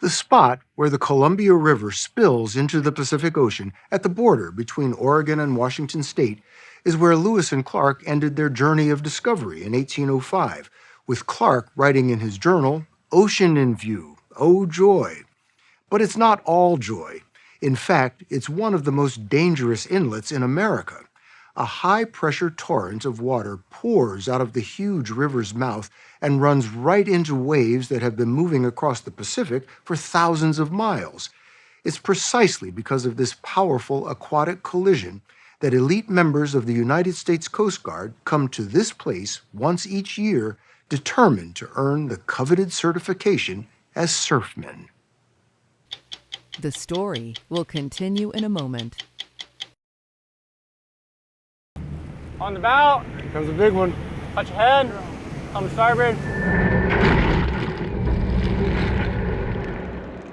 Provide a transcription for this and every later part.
The spot where the Columbia River spills into the Pacific Ocean at the border between Oregon and Washington state is where Lewis and Clark ended their journey of discovery in 1805, with Clark writing in his journal, "Ocean in view, oh joy." But it's not all joy. In fact, it's one of the most dangerous inlets in America. A high-pressure torrent of water pours out of the huge river's mouth and runs right into waves that have been moving across the Pacific for thousands of miles. It's precisely because of this powerful aquatic collision that elite members of the United States Coast Guard come to this place once each year, determined to earn the coveted certification as surfmen. The story will continue in a moment. On the bow. Here comes a big one. Touch ahead. On starboard.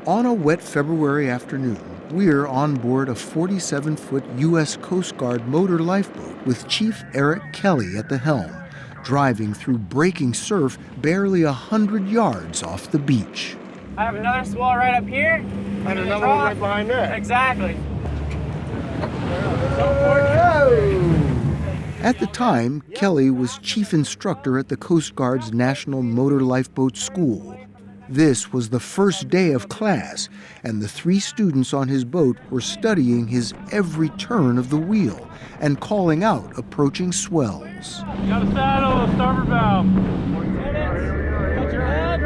On a wet February afternoon, we're on board a 47-foot U.S. Coast Guard motor lifeboat with Chief Eric Kelly at the helm, driving through breaking surf barely 100 yards off the beach. I have another swell right up here. And another one right behind that. Exactly. At the time, Kelly was chief instructor at the Coast Guard's National Motor Lifeboat School. This was the first day of class, and the 3 students on his boat were studying his every turn of the wheel and calling out approaching swells. You got a saddle, a starboard bow. Touch your head.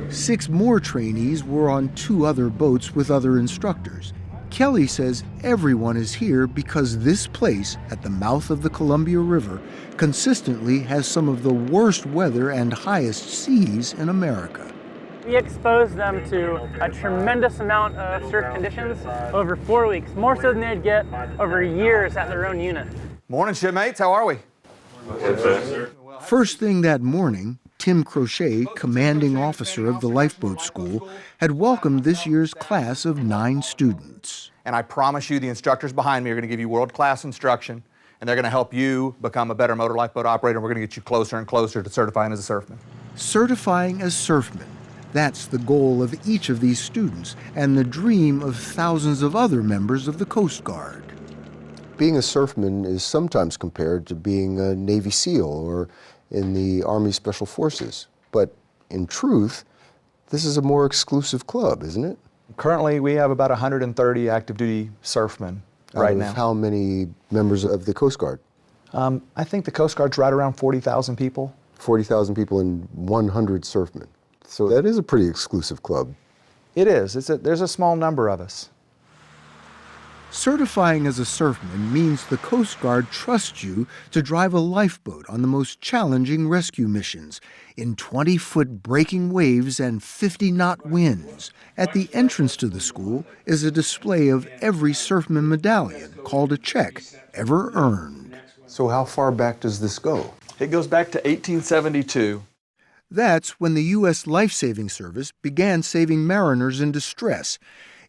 6 more trainees were on 2 other boats with other instructors. Kelly says everyone is here because this place, at the mouth of the Columbia River, consistently has some of the worst weather and highest seas in America. We expose them to a tremendous amount of surf conditions over 4 weeks, more so than they'd get over years at their own unit. Morning, shipmates. How are we? First thing that morning, Tim Crochet, commanding officer of the lifeboat school, had welcomed this year's class of 9 students. And I promise you the instructors behind me are going to give you world-class instruction, and they're going to help you become a better motor lifeboat operator, and we're going to get you closer and closer to certifying as a surfman. Certifying as surfmen. That's the goal of each of these students and the dream of thousands of other members of the Coast Guard. Being a surfman is sometimes compared to being a Navy SEAL or in the Army Special Forces. But in truth, this is a more exclusive club, isn't it? Currently, we have about 130 active duty surfmen right now. How many members of the Coast Guard? I think the Coast Guard's right around 40,000 people. 40,000 people and 100 surfmen. So that is a pretty exclusive club. It is. There's a small number of us. Certifying as a surfman means the Coast Guard trusts you to drive a lifeboat on the most challenging rescue missions in 20-foot breaking waves and 50-knot winds. At the entrance to the school is a display of every surfman medallion, called a check, ever earned. So how far back does this go? It goes back to 1872. That's when the U.S. Life-Saving Service began saving mariners in distress.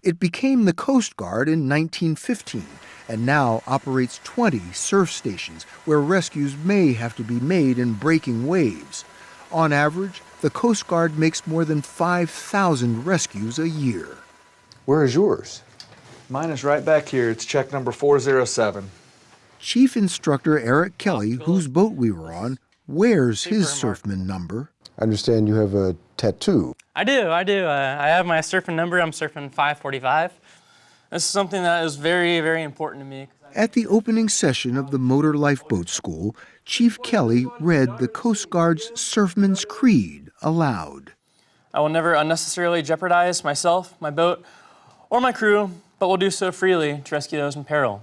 It became the Coast Guard in 1915 and now operates 20 surf stations where rescues may have to be made in breaking waves. On average, the Coast Guard makes more than 5,000 rescues a year. Where is yours? Mine is right back here. It's check number 407. Chief Instructor Eric Kelly, whose boat we were on, wears his surfman number. I understand you have a tattoo. I do. I have my surfing number. I'm surfing 545. This is something that is very, very important to me. At the opening session of the Motor Lifeboat School, Chief Kelly read the Coast Guard's Surfman's Creed aloud. I will never unnecessarily jeopardize myself, my boat, or my crew, but will do so freely to rescue those in peril.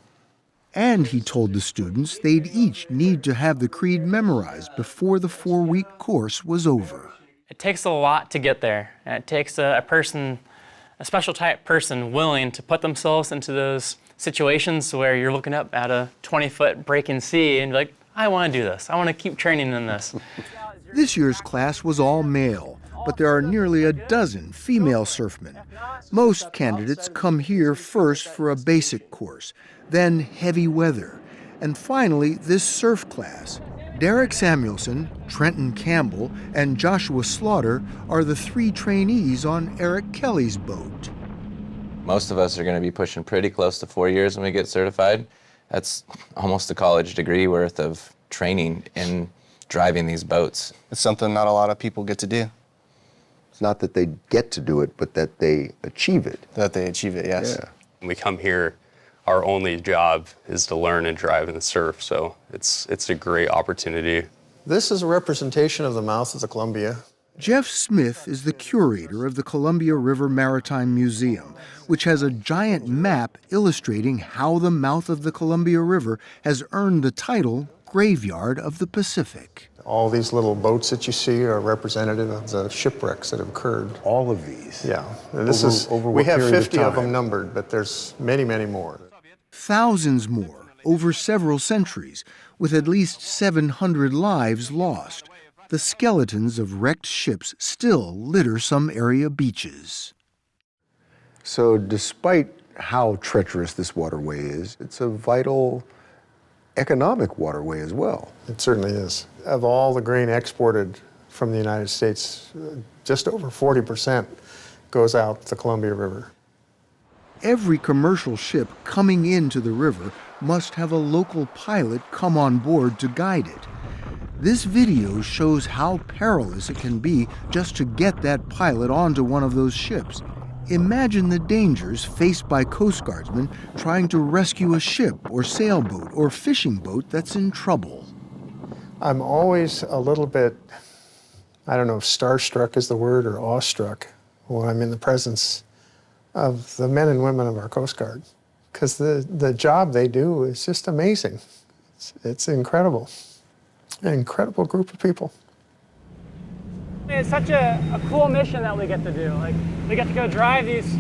And he told the students they'd each need to have the creed memorized before the 4-week course was over. It takes a lot to get there, and it takes a person, a special type person, willing to put themselves into those situations where you're looking up at a 20-foot breaking sea and you're like, I want to do this. I want to keep training in this. This year's class was all male, but there are nearly a dozen female surfmen. Most candidates come here first for a basic course, then heavy weather, and finally this surf class. Derek Samuelson, Trenton Campbell, and Joshua Slaughter are the 3 trainees on Eric Kelly's boat. Most of us are going to be pushing pretty close to 4 years when we get certified. That's almost a college degree worth of training in driving these boats. It's something not a lot of people get to do. It's not that they get to do it, but that they achieve it. That they achieve it, yes. Yeah. When we come here, our only job is to learn and drive in the surf, so it's a great opportunity. This is a representation of the mouth of the Columbia. Jeff Smith is the curator of the Columbia River Maritime Museum, which has a giant map illustrating how the mouth of the Columbia River has earned the title Graveyard of the Pacific. All these little boats that you see are representative of the shipwrecks that have occurred. All of these? Yeah. And this Over we what have period of 50 of them time? numbered, but there's many, many more. Thousands more over several centuries, with at least 700 lives lost. The skeletons of wrecked ships still litter some area beaches. So despite how treacherous this waterway is, it's a vital economic waterway as well. It certainly is. Of all the grain exported from the United States, just over 40% goes out the Columbia River. Every commercial ship coming into the river must have a local pilot come on board to guide it. This video shows how perilous it can be just to get that pilot onto one of those ships. Imagine the dangers faced by Coast Guardsmen trying to rescue a ship or sailboat or fishing boat that's in trouble. I'm always a little bit, I don't know if starstruck is the word or awestruck when I'm in the presence of the men and women of our Coast Guard, because the job they do is just amazing. It's incredible. An incredible group of people. It's such a cool mission that we get to do. Like, we get to go drive these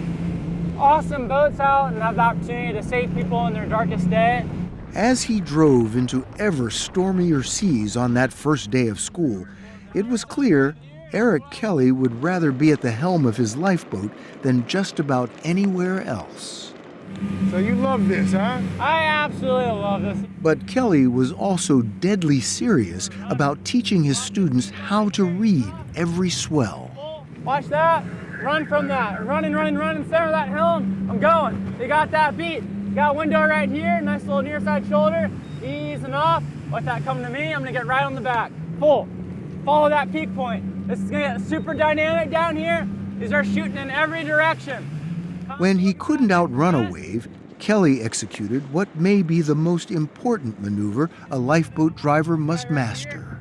awesome boats out and have the opportunity to save people in their darkest day. As he drove into ever stormier seas on that first day of school, it was clear Eric Kelly would rather be at the helm of his lifeboat than just about anywhere else. So you love this, huh? I absolutely love this. But Kelly was also deadly serious about teaching his students how to read every swell. Watch that. Run from that. Run and run and run in center of that helm. I'm going. They got that beat. Got a window right here. Nice little near side shoulder. Easing off. Watch that coming to me. I'm going to get right on the back. Full. Follow that peak point. This is going to get super dynamic down here. These are shooting in every direction. When he couldn't outrun a wave, Kelly executed what may be the most important maneuver a lifeboat driver must master.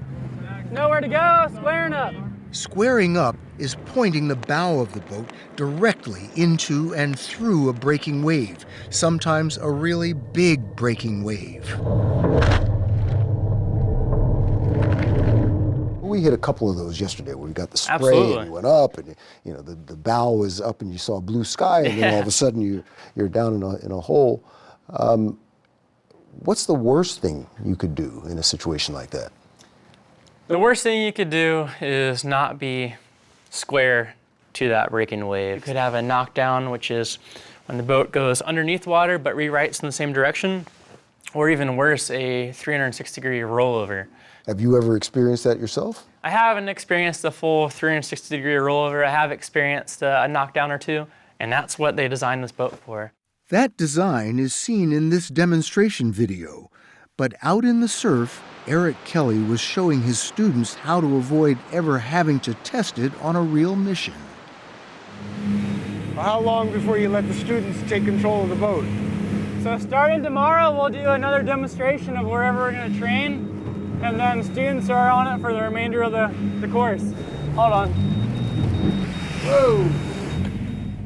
Nowhere to go, squaring up. Squaring up is pointing the bow of the boat directly into and through a breaking wave, sometimes a really big breaking wave. We hit a couple of those yesterday where we got the spray Absolutely. and you went up and the bow was up and you saw blue sky and then all of a sudden you're down in a hole. What's the worst thing you could do in a situation like that? The worst thing you could do is not be square to that breaking wave. You could have a knockdown, which is when the boat goes underneath water but rewrites in the same direction, or even worse, a 360-degree rollover. Have you ever experienced that yourself? I haven't experienced a full 360-degree rollover. I have experienced a knockdown or two, and that's what they designed this boat for. That design is seen in this demonstration video, but out in the surf, Eric Kelly was showing his students how to avoid ever having to test it on a real mission. How long before you let the students take control of the boat? So starting tomorrow, we'll do another demonstration of wherever we're going to train. And then students are on it for the remainder of the course. Hold on. Whoa!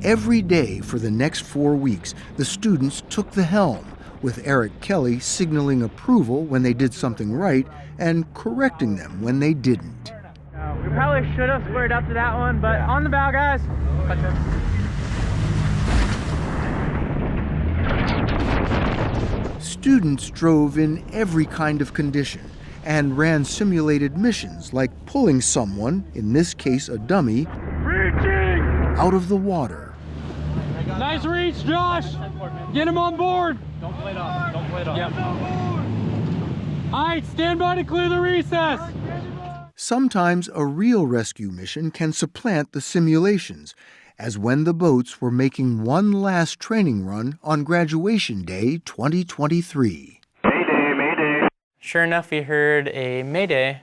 Every day for the next 4 weeks, the students took the helm, with Eric Kelly signaling approval when they did something right and correcting them when they didn't. We probably should have squared up to that one, but on the bow, guys. Students drove in every kind of condition and ran simulated missions like pulling someone, in this case a dummy, out of the water. Nice reach, Josh. Get him on board. Don't play it off. Don't play it off. Yep. All right, stand by to clear the recess. Sometimes a real rescue mission can supplant the simulations, as when the boats were making one last training run on graduation day 2023. Mayday, mayday. Sure enough, we heard a mayday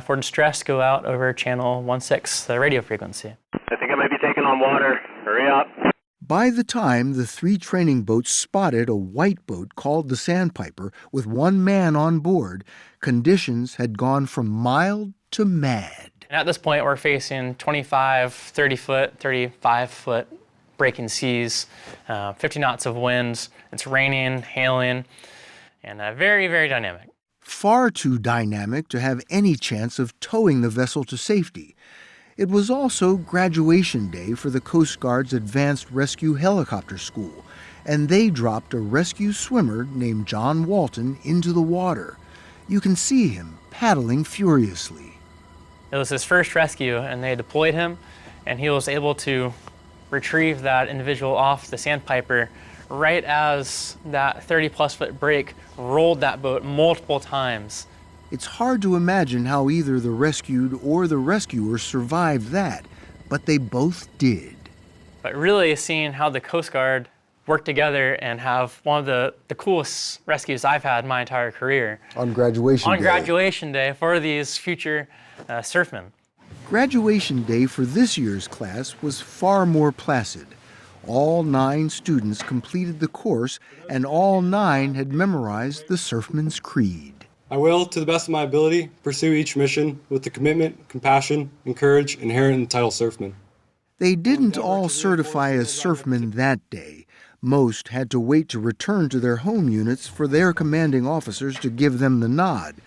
for distress go out over channel 16, the radio frequency. I think I might be taking on water. Hurry up. By the time the 3 training boats spotted a white boat called the Sandpiper with 1 man on board, conditions had gone from mild to mad. And at this point, we're facing 25, 30 foot, 35 foot breaking seas, 50 knots of winds. It's raining, hailing, and very, very dynamic. Far too dynamic to have any chance of towing the vessel to safety. It was also graduation day for the Coast Guard's Advanced Rescue Helicopter School, and they dropped a rescue swimmer named John Walton into the water. You can see him paddling furiously. It was his first rescue, and they deployed him, and he was able to retrieve that individual off the Sandpiper right as that 30-plus foot break rolled that boat multiple times. It's hard to imagine how either the rescued or the rescuer survived that, but they both did. But really seeing how the Coast Guard work together and have one of the coolest rescues I've had in my entire career. On graduation day. On graduation day for these future surfmen. Graduation day for this year's class was far more placid. All 9 students completed the course, and all 9 had memorized the Surfman's Creed. I will, to the best of my ability, pursue each mission with the commitment, compassion, and courage inherent in the title Surfman. They didn't all certify as surfmen that day. Most had to wait to return to their home units for their commanding officers to give them the nod.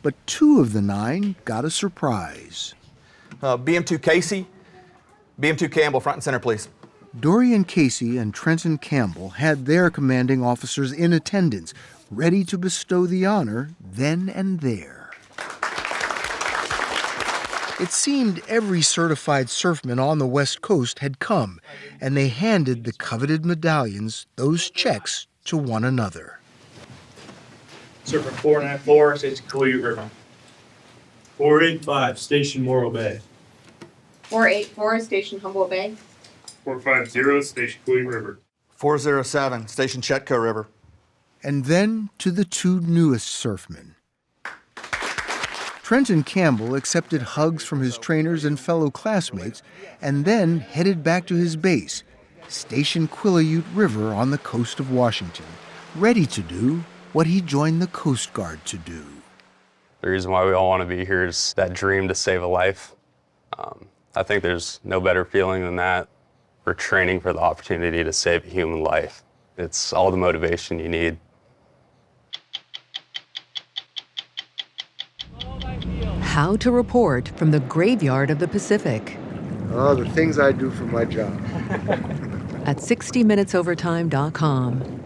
But 2 of the 9 got a surprise. BM2 Casey, BM2 Campbell, front and center, please. Dorian Casey and Trenton Campbell had their commanding officers in attendance, ready to bestow the honor then and there. It seemed every certified surfman on the West Coast had come, and they handed the coveted medallions, those checks, to one another. Surfer 494, Station Cooley River. 485, Station Morro Bay. 484, Station Humboldt Bay. 450, Station Cooley River. 407, Station Chetco River. And then to the 2 newest surfmen. Trenton Campbell accepted hugs from his trainers and fellow classmates, and then headed back to his base, Station Quileute River on the coast of Washington, ready to do what he joined the Coast Guard to do. The reason why we all want to be here is that dream to save a life. I think there's no better feeling than that. We're training for the opportunity to save a human life. It's all the motivation you need. How to report from the graveyard of the Pacific. Oh, the things I do for my job. At 60minutesovertime.com.